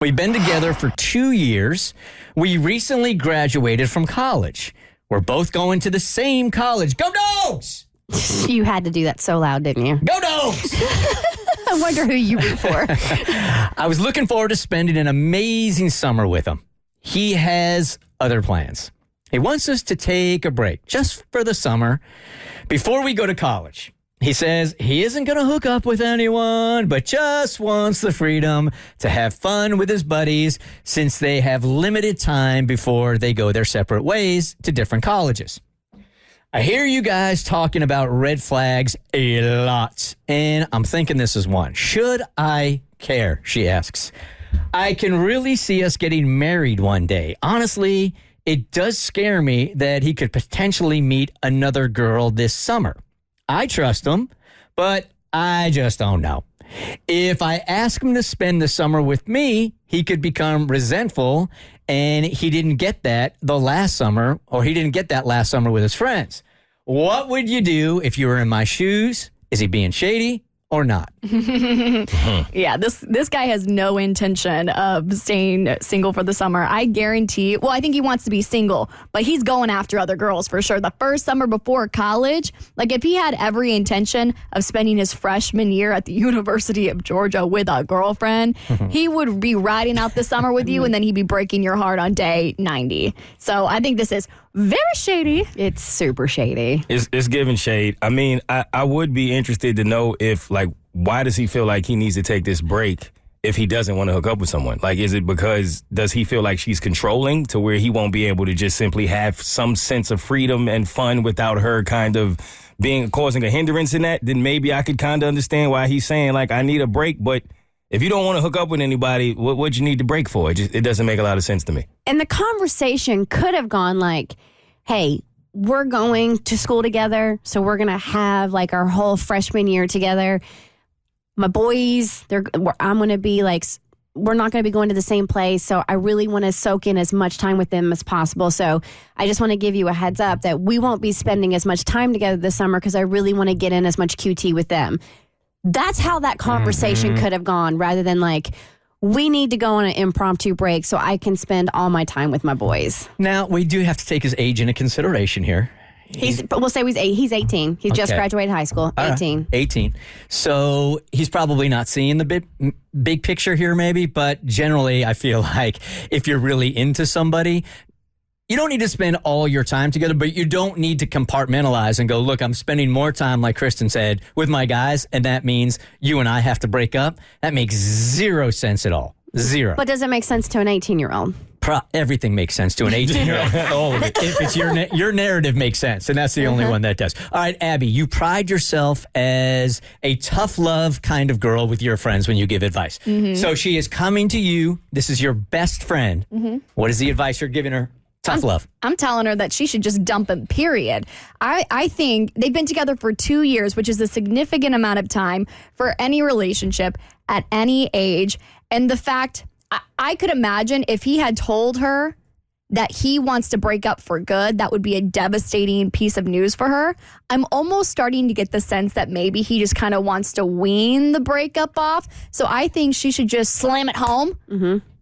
We've been together for 2 years. We recently graduated from college. We're both going to the same college. Go Dogs! You had to do that so loud, didn't you? Go Dogs! I wonder who you root for. I was looking forward to spending an amazing summer with him. He has other plans. He wants us to take a break just for the summer before we go to college. He says he isn't going to hook up with anyone, but just wants the freedom to have fun with his buddies since they have limited time before they go their separate ways to different colleges. I hear you guys talking about red flags a lot, and I'm thinking this is one. Should I care? She asks. I can really see us getting married one day. Honestly, it does scare me that he could potentially meet another girl this summer. I trust him, but I just don't know. If I ask him to spend the summer with me, he could become resentful, and he didn't get that last summer with his friends. What would you do if you were in my shoes? Is he being shady or not? Yeah, this guy has no intention of staying single for the summer. I guarantee, well, I think he wants to be single, but he's going after other girls for sure. The first summer before college, like if he had every intention of spending his freshman year at the University of Georgia with a girlfriend, he would be riding out the summer with you and then he'd be breaking your heart on day 90. So I think this is very shady. It's super shady. It's giving shade. I mean, I would be interested to know if, like, why does he feel like he needs to take this break if he doesn't want to hook up with someone? Like, is it because does he feel like she's controlling to where he won't be able to just simply have some sense of freedom and fun without her kind of causing a hindrance in that? Then maybe I could kind of understand why he's saying, like, I need a break. But if you don't want to hook up with anybody, what you need to break for? It doesn't make a lot of sense to me. And the conversation could have gone like, hey, we're going to school together, so we're going to have like our whole freshman year together. My boys, I'm going to be like, we're not going to be going to the same place, so I really want to soak in as much time with them as possible. So I just want to give you a heads up that we won't be spending as much time together this summer because I really want to get in as much QT with them. That's how that conversation could have gone, rather than like, we need to go on an impromptu break so I can spend all my time with my boys. Now, we do have to take his age into consideration here. We'll say he's 18. He just graduated high school. 18. 18. So he's probably not seeing the big picture here, maybe. But generally, I feel like if you're really into somebody, you don't need to spend all your time together, but you don't need to compartmentalize and go, look, I'm spending more time, like Kristen said, with my guys, and that means you and I have to break up. That makes zero sense at all. Zero. But does it make sense to an 18-year-old? Everything makes sense to an 18-year-old. All of it. If it's your narrative makes sense, and that's the only one that does. All right, Abby, you pride yourself as a tough love kind of girl with your friends when you give advice. So she is coming to you. This is your best friend. What is the advice you're giving her? Tough love. I'm telling her that she should just dump him, period. I think they've been together for 2 years, which is a significant amount of time for any relationship at any age. And the fact, I could imagine if he had told her that he wants to break up for good, that would be a devastating piece of news for her. I'm almost starting to get the sense that maybe he just kind of wants to wean the breakup off. So I think she should just slam it home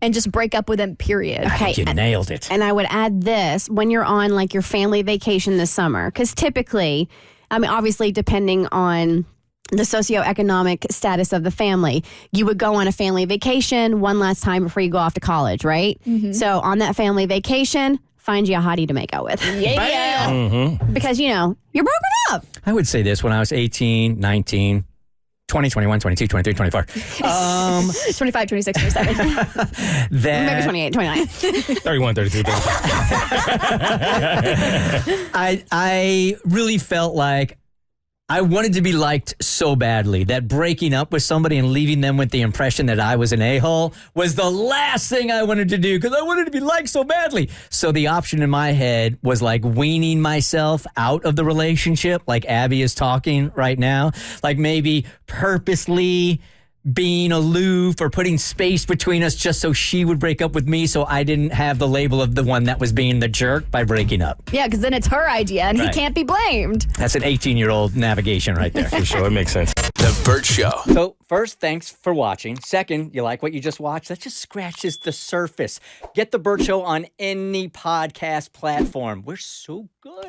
and just break up with him, period. I think you nailed it. And I would add this, when you're on like your family vacation this summer, because typically, I mean, obviously depending on the socioeconomic status of the family, you would go on a family vacation one last time before you go off to college, right? So on that family vacation, find you a hottie to make out with. Because, you know, you're broken up. I would say this when I was 18, 19, 20, 21, 22, 23, 24. 25, 26, 27. Maybe 28, 29. 31, 32, 35. I really felt like I wanted to be liked so badly that breaking up with somebody and leaving them with the impression that I was an a-hole was the last thing I wanted to do because I wanted to be liked so badly. So the option in my head was like weaning myself out of the relationship, like Abby is talking right now, like maybe purposely being aloof or putting space between us just so she would break up with me so I didn't have the label of the one that was being the jerk by breaking up. Yeah, because then it's her idea and he Right. can't be blamed. That's an 18-year-old navigation right there. For sure, it makes sense. The Bert Show. So, first, thanks for watching. Second, you like what you just watched? That just scratches the surface. Get The Bert Show on any podcast platform. We're so good.